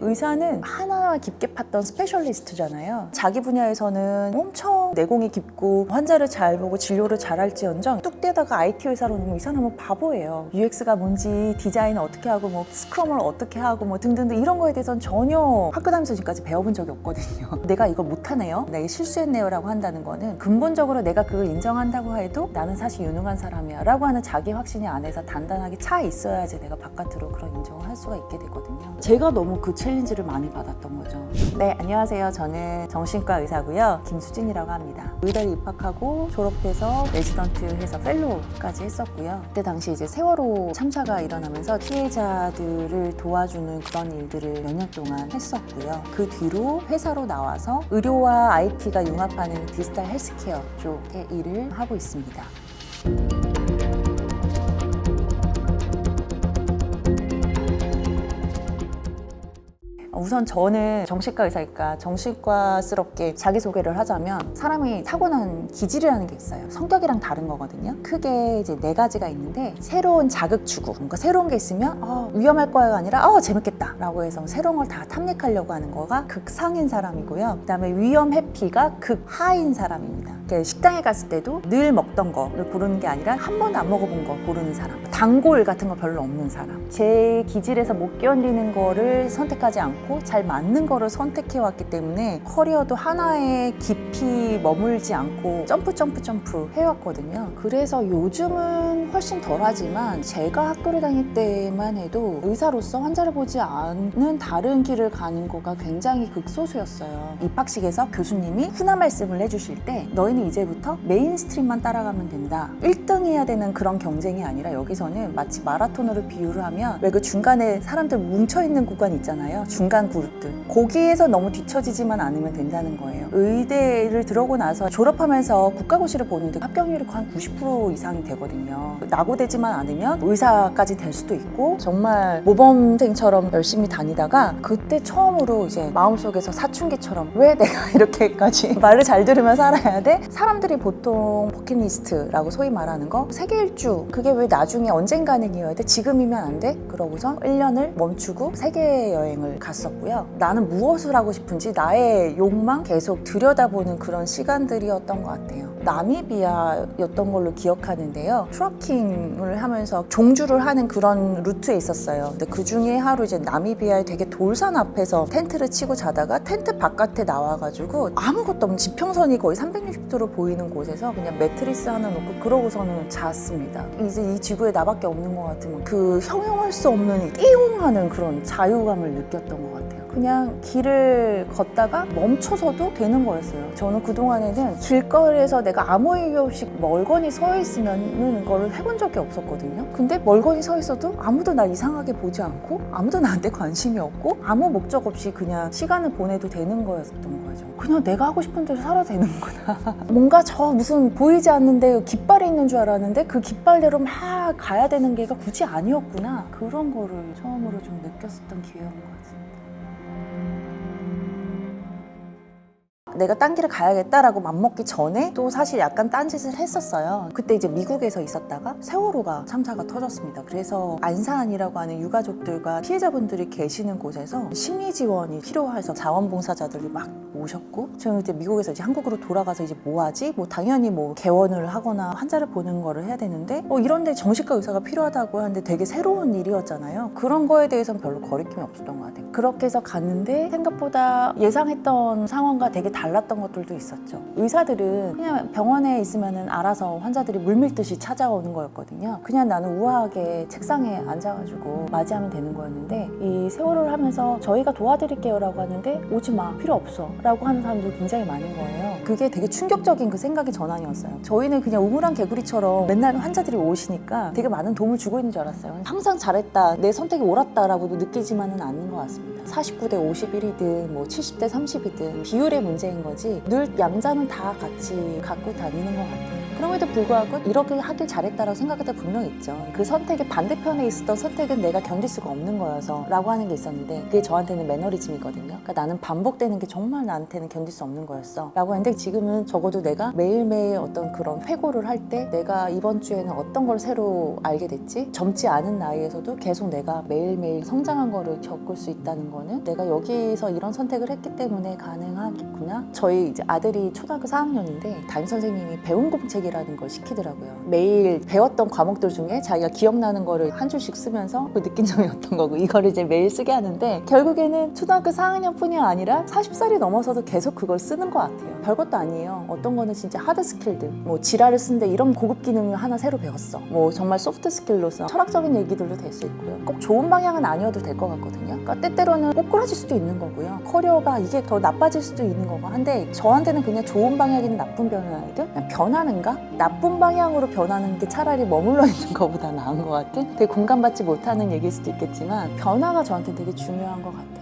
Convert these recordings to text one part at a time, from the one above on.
의사는 하나 깊게 팠던 스페셜리스트잖아요. 자기 분야에서는 엄청 내공이 깊고 환자를 잘 보고 진료를 잘할지언정 뚝 떼다가 IT 회사로 오면 이 사람은 바보예요. UX가 뭔지, 디자인을 어떻게 하고 뭐 스크럼을 어떻게 하고 뭐 등등등 이런 거에 대해서는 전혀 학교 다니면서 지금까지 배워본 적이 없거든요. 내가 이걸 못하네요, 내가 실수했네요 라고 한다는 거는 근본적으로 내가 그걸 인정한다고 해도 나는 사실 유능한 사람이야 라고 하는 자기 확신이 안에서 단단하게 차 있어야지 내가 바깥으로 그런 인정을 할 수가 있게 되거든요. 제가 너무 그 챌린지를 많이 받았던 거죠. 네, 안녕하세요. 저는 정신과 의사고요. 김수진이라고 합니다. 의대를 입학하고 졸업해서 레지던트 해서 펠로우까지 했었고요. 그때 당시 이제 세월호 참사가 일어나면서 피해자들을 도와주는 그런 일들을 몇 년 동안 했었고요. 그 뒤로 회사로 나와서 의료와 IT가 융합하는 디지털 헬스케어 쪽의 일을 하고 있습니다. 우선 저는 정신과 의사니까 정신과스럽게 자기소개를 하자면 사람이 타고난 기질이라는 게 있어요. 성격이랑 다른 거거든요. 크게 이제 4가지가 있는데 새로운 자극 추구, 뭔가 새로운 게 있으면 위험할 거야가 아니라 재밌겠다 라고 해서 새로운 걸 다 탐닉하려고 하는 거가 극상인 사람이고요. 그 다음에 위험 회피가 극하인 사람입니다. 식당에 갔을 때도 늘 먹던 거를 고르는 게 아니라 한 번도 안 먹어본 거 고르는 사람, 단골 같은 거 별로 없는 사람, 제 기질에서 못 견디는 거를 선택하지 않고 잘 맞는 거를 선택해 왔기 때문에 커리어도 하나에 깊이 머물지 않고 점프 해왔거든요. 그래서 요즘은 훨씬 덜하지만 제가 학교를 다닐 때만 해도 의사로서 환자를 보지 않는 다른 길을 가는 거가 굉장히 극소수였어요. 입학식에서 교수님이 훈화 말씀을 해주실 때 너희는 이제부터 메인스트림만 따라가면 된다. 1등 해야 되는 그런 경쟁이 아니라 여기서는 마치 마라톤으로 비유를 하면 왜 그 중간에 사람들 뭉쳐있는 구간 있잖아요. 중간 그룹들. 거기에서 너무 뒤처지지만 않으면 된다는 거예요. 의대를 들어오고 나서 졸업하면서 국가고시를 보는데 합격률이 한 90% 이상이 되거든요. 낙오되지만 않으면 의사까지 될 수도 있고 정말 모범생처럼 열심히 다니다가 그때 처음으로 이제 마음속에서 사춘기처럼 왜 내가 이렇게까지 말을 잘 들으면 살아야 돼? 사람들이 보통 버킷리스트라고 소위 말하는 거 세계 일주 그게 왜 나중에 언젠가는 이어야 돼? 지금이면 안 돼? 그러고서 1년을 멈추고 세계 여행을 갔었고요. 나는 무엇을 하고 싶은지 나의 욕망 계속 들여다보는 그런 시간들이었던 것 같아요. 나미비아였던 걸로 기억하는데요. 트러킹을 하면서 종주를 하는 그런 루트에 있었어요. 근데 그 중에 하루 이제 나미비아의 되게 돌산 앞에서 텐트를 치고 자다가 텐트 바깥에 나와가지고 아무것도 없는 지평선이 거의 360도로 보이는 곳에서 그냥 매트리스 하나 놓고 그러고서는 잤습니다. 이제 이 지구에 나밖에 없는 것 같으면 그 형용할 수 없는 띠용하는 그런 자유감을 느꼈던 것 같아요. 그냥 길을 걷다가 멈춰서도 되는 거였어요. 저는 그동안에는 길거리에서 내가 아무 이유 없이 멀거니 서 있으면 그거를 해본 적이 없었거든요. 근데 멀거니 서 있어도 아무도 날 이상하게 보지 않고 아무도 나한테 관심이 없고 아무 목적 없이 그냥 시간을 보내도 되는 거였던 거죠. 그냥 내가 하고 싶은 대로 살아도 되는구나. 뭔가 저 무슨 보이지 않는데 깃발이 있는 줄 알았는데 그 깃발대로 막 가야 되는 게가 굳이 아니었구나. 그런 거를 처음으로 좀 느꼈었던 기회인 것 같습니다. 내가 딴 길을 가야겠다라고 맘먹기 전에 또 사실 약간 딴짓을 했었어요. 그때 이제 미국에서 있었다가 세월호가 참사가 터졌습니다. 그래서 안산이라고 하는 유가족들과 피해자분들이 계시는 곳에서 심리 지원이 필요해서 자원봉사자들이 막 오셨고 저는 이제 미국에서 이제 한국으로 돌아가서 이제 뭐 하지? 당연히 개원을 하거나 환자를 보는 거를 해야 되는데 이런데 정신과 의사가 필요하다고 하는데 되게 새로운 일이었잖아요. 그런 거에 대해서는 별로 거리낌이 없었던 것 같아요. 그렇게 해서 갔는데 생각보다 예상했던 상황과 되게 달랐던 것들도 있었죠. 의사들은 그냥 병원에 있으면 알아서 환자들이 물밀듯이 찾아오는 거였거든요. 그냥 나는 우아하게 책상에 앉아가지고 맞이하면 되는 거였는데 이 세월호를 하면서 저희가 도와드릴게요 라고 하는데 오지 마, 필요 없어 라고 하는 사람들이 굉장히 많은 거예요. 그게 되게 충격적인 그 생각의 전환이었어요. 저희는 그냥 우물안 개구리처럼 맨날 환자들이 오시니까 되게 많은 도움을 주고 있는 줄 알았어요. 항상 잘했다, 내 선택이 옳았다라고도 느끼지만은 않는 것 같습니다. 49대 51이든 70대 30이든 비율의 문제인 거지 늘 양자는 다 같이 갖고 다니는 것 같아요. 그럼에도 불구하고 이렇게 하길 잘했다라고 생각할 때 분명히 있죠. 그 선택의 반대편에 있었던 선택은 내가 견딜 수가 없는 거여서 라고 하는 게 있었는데 그게 저한테는 매너리즘이거든요. 그러니까 나는 반복되는 게 정말 나한테는 견딜 수 없는 거였어 라고 했는데 지금은 적어도 내가 매일매일 어떤 그런 회고를 할 때 내가 이번 주에는 어떤 걸 새로 알게 됐지? 젊지 않은 나이에서도 계속 내가 매일매일 성장한 거를 겪을 수 있다는 거는 내가 여기서 이런 선택을 했기 때문에 가능하겠구나. 저희 이제 아들이 초등학교 4학년인데 담임 선생님이 배운 공책이라는 걸 시키더라고요. 매일 배웠던 과목들 중에 자기가 기억나는 거를 한 줄씩 쓰면서 그 느낀 점이 어떤 거고 이거를 이제 매일 쓰게 하는데 결국에는 초등학교 4학년 뿐이 아니라 40살이 넘어서도 계속 그걸 쓰는 것 같아요. 별것도 아니에요. 어떤 거는 진짜 하드 스킬들, 뭐 지라를 쓰는데 이런 고급 기능을 하나 새로 배웠어. 뭐 정말 소프트 스킬로서 철학적인 얘기들도 될 수 있고요. 꼭 좋은 방향은 아니어도 될 것 같거든요. 그러니까 때때로는 꼬꾸라질 수도 있는 거고요. 커리어가 이게 더 나빠질 수도 있는 거고 한데 저한테는 그냥 좋은 방향이든 나쁜 방향이든 그냥 변하는가? 나쁜 방향으로 변하는 게 차라리 머물러 있는 것보다 나은 것 같은 되게 공감받지 못하는 얘기일 수도 있겠지만 변화가 저한테 되게 중요한 것 같아요.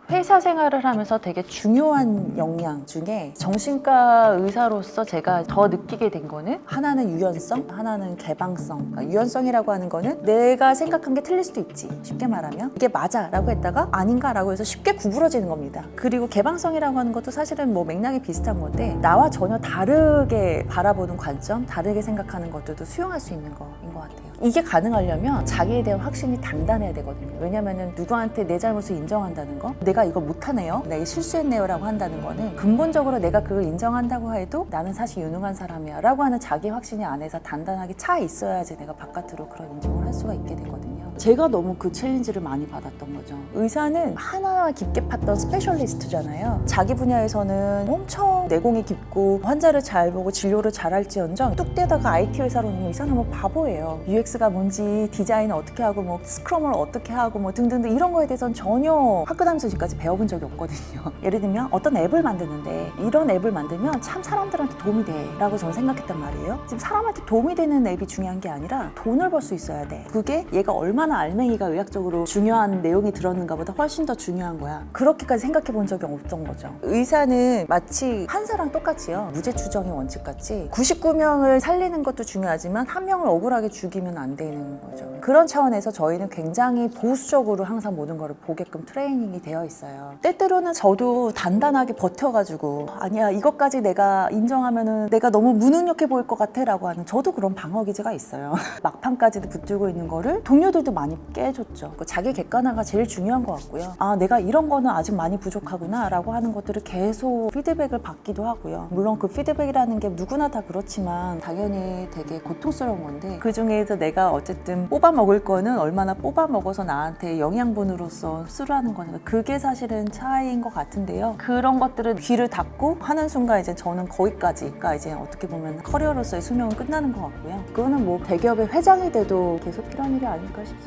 회사 생활을 하면서 되게 중요한 역량 중에 정신과 의사로서 제가 더 느끼게 된 거는 하나는 유연성, 하나는 개방성. 그러니까 유연성이라고 하는 거는 내가 생각한 게 틀릴 수도 있지. 쉽게 말하면 이게 맞아 라고 했다가 아닌가 라고 해서 쉽게 구부러지는 겁니다. 그리고 개방성이라고 하는 것도 사실은 뭐 맥락이 비슷한 건데 나와 전혀 다르게 바라보는 관점, 다르게 생각하는 것들도 수용할 수 있는 거인 것 같아요. 이게 가능하려면 자기에 대한 확신이 단단해야 되거든요. 왜냐면은 누구한테 내 잘못을 인정한다는 거, 내가 이거 못하네요, 내가 실수했네요 라고 한다는 거는 근본적으로 내가 그걸 인정한다고 해도 나는 사실 유능한 사람이야 라고 하는 자기 확신이 안에서 단단하게 차 있어야지 내가 바깥으로 그런 인정을 할 수가 있게 되거든요. 제가 너무 그 챌린지를 많이 받았던 거죠. 의사는 하나 깊게 팠던 스페셜리스트잖아요. 자기 분야에서는 엄청 내공이 깊고 환자를 잘 보고 진료를 잘할지언정 뚝 떼다가 IT 회사로 오면 이 사람은 바보예요. UX가 뭔지 디자인을 어떻게 하고 뭐 스크럼을 어떻게 하고 뭐 등등등 이런 거에 대해서는 전혀 학교 다니면서 지금까지 배워본 적이 없거든요. 예를 들면 어떤 앱을 만드는데 이런 앱을 만들면 참 사람들한테 도움이 돼 라고 저는 생각했단 말이에요. 지금 사람한테 도움이 되는 앱이 중요한 게 아니라 돈을 벌 수 있어야 돼. 그게 얘가 얼마나 알맹이가 의학적으로 중요한 내용이 들었는가 보다 훨씬 더 중요한 거야. 그렇게까지 생각해 본 적이 없던 거죠. 의사는 마치 판사랑 똑같이요. 무죄 추정의 원칙같이 99명을 살리는 것도 중요하지만 한 명을 억울하게 죽이면 안 되는 거죠. 그런 차원에서 저희는 굉장히 보수적으로 항상 모든 거를 보게끔 트레이닝이 되어 있어요. 때때로는 저도 단단하게 버텨가지고 아니야 이것까지 내가 인정하면은 내가 너무 무능력해 보일 것 같아 라고 하는 저도 그런 방어 기제가 있어요. 막판까지도 붙들고 있는 거를 동료들도 많이 깨줬죠. 자기 객관화가 제일 중요한 것 같고요. 아 내가 이런 거는 아직 많이 부족하구나 라고 하는 것들을 계속 피드백을 받기도 하고요. 물론 그 피드백이라는 게 누구나 다 그렇지만 당연히 되게 고통스러운 건데 그 중에서 내가 어쨌든 뽑아 먹을 거는 얼마나 뽑아 먹어서 나한테 영양분으로서 흡수를 하는 거니까 그게 사실은 차이인 것 같은데요. 그런 것들을 귀를 닫고 하는 순간 이제 저는 거기까지가 이제 어떻게 보면 커리어로서의 수명은 끝나는 것 같고요. 그거는 뭐 대기업의 회장이 돼도 계속 필요한 일이 아닐까 싶습니다.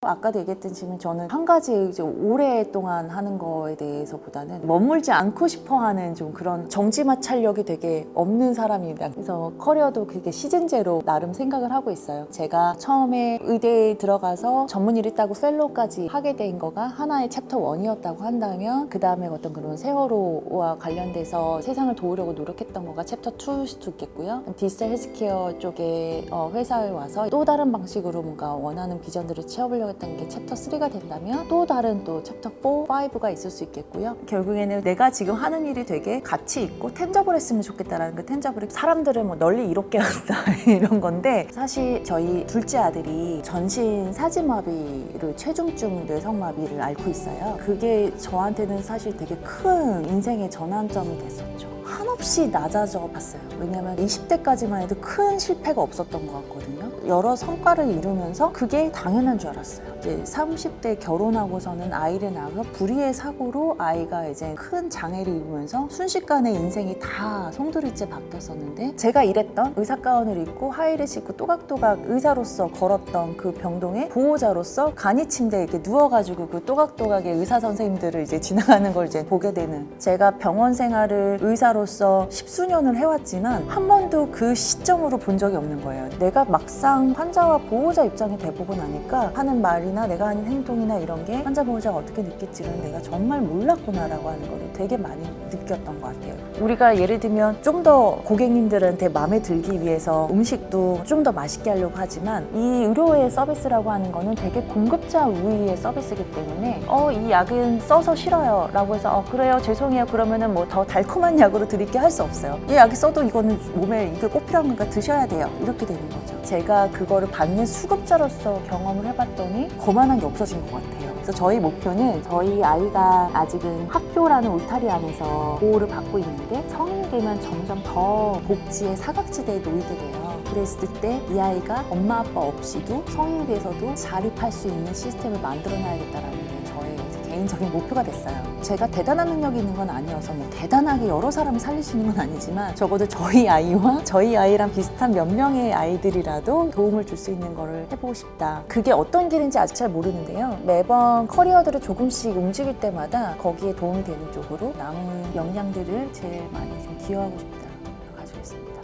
아까도 얘기했듯이 저는 한 가지 이제 오랫동안 하는 거에 대해서보다는 머물지 않고 싶어하는 좀 그런 정지마찰력이 되게 없는 사람입니다. 그래서 커리어도 그게 시즌제로 나름 생각을 하고 있어요. 제가 처음에 의대에 들어가서 전문의를 따고 펠로우까지 하게 된 거가 하나의 챕터 1이었다고 한다면 그 다음에 어떤 그런 세월호와 관련돼서 세상을 도우려고 노력했던 거가 챕터 2일 수도 있겠고요. 디지털 헬스케어 쪽에 회사에 와서 또 다른 방식으로 뭔가 원하는 비전들을 채워보려고 했던 게 챕터 3가 된다면 또 다른 또 챕터 4, 5가 있을 수 있겠고요. 결국에는 내가 지금 하는 일이 되게 가치 있고 텐저블 했으면 좋겠다라는 그 텐저블이 사람들을 뭐 널리 이롭게 한다 이런 건데 사실 저희 둘째 아들이 전신 사지마비를 체중증 뇌성마비를 앓고 있어요. 그게 저한테는 사실 되게 큰 인생의 전환점이 됐었죠. 한없이 낮아져 봤어요. 왜냐면 20대까지만 해도 큰 실패가 없었던 것 같거든요. 여러 성과를 이루면서 그게 당연한 줄 알았어요. 이제 30대 결혼하고서는 아이를 낳아서 불의의 사고로 아이가 이제 큰 장애를 입으면서 순식간에 인생이 다 송두리째 바뀌었었는데 제가 일했던 의사가운을 입고 하이를 신고 또각또각 의사로서 걸었던 그 병동의 보호자로서 간이 침대에 이렇게 누워가지고 그 또각또각의 의사 선생님들을 이제 지나가는 걸 이제 보게 되는 제가 병원 생활을 의사로 의사로서 십수년을 해왔지만 한 번도 그 시점으로 본 적이 없는 거예요. 내가 막상 환자와 보호자 입장이 돼보고 나니까 하는 말이나 내가 하는 행동이나 이런 게 환자 보호자가 어떻게 느낄지는 내가 정말 몰랐구나라고 하는 걸 되게 많이 느꼈던 것 같아요. 우리가 예를 들면 좀 더 고객님들한테 마음에 들기 위해서 음식도 좀 더 맛있게 하려고 하지만 이 의료의 서비스라고 하는 거는 되게 공급자 우위의 서비스이기 때문에 이 약은 써서 싫어요 라고 해서 그래요 죄송해요 그러면은 뭐 더 달콤한 약으로 드릴게 할 수 없어요. 이 약이 써도 이거는 몸에 이게 꼭 필요한 거니까 드셔야 돼요 이렇게 되는 거죠. 제가 그거를 받는 수급자로서 경험을 해봤더니 거만한 게 없어진 것 같아요. 그래서 저희 목표는 저희 아이가 아직은 학교라는 울타리 안에서 보호를 받고 있는데 성인이 되면 점점 더 복지의 사각지대에 놓이게 돼요. 그랬을 때 이 아이가 엄마 아빠 없이도 성인에 대해서도 자립할 수 있는 시스템을 만들어놔야겠다라는 게 저의 개인적인 목표가 됐어요. 제가 대단한 능력이 있는 건 아니어서 뭐 대단하게 여러 사람을 살릴 수 있는 건 아니지만 적어도 저희 아이와 저희 아이랑 비슷한 몇 명의 아이들이라도 도움을 줄 수 있는 거를 해보고 싶다. 그게 어떤 길인지 아직 잘 모르는데요. 매번 커리어들을 조금씩 움직일 때마다 거기에 도움이 되는 쪽으로 남은 역량들을 제일 많이 좀 기여하고 싶다 가지고 있습니다.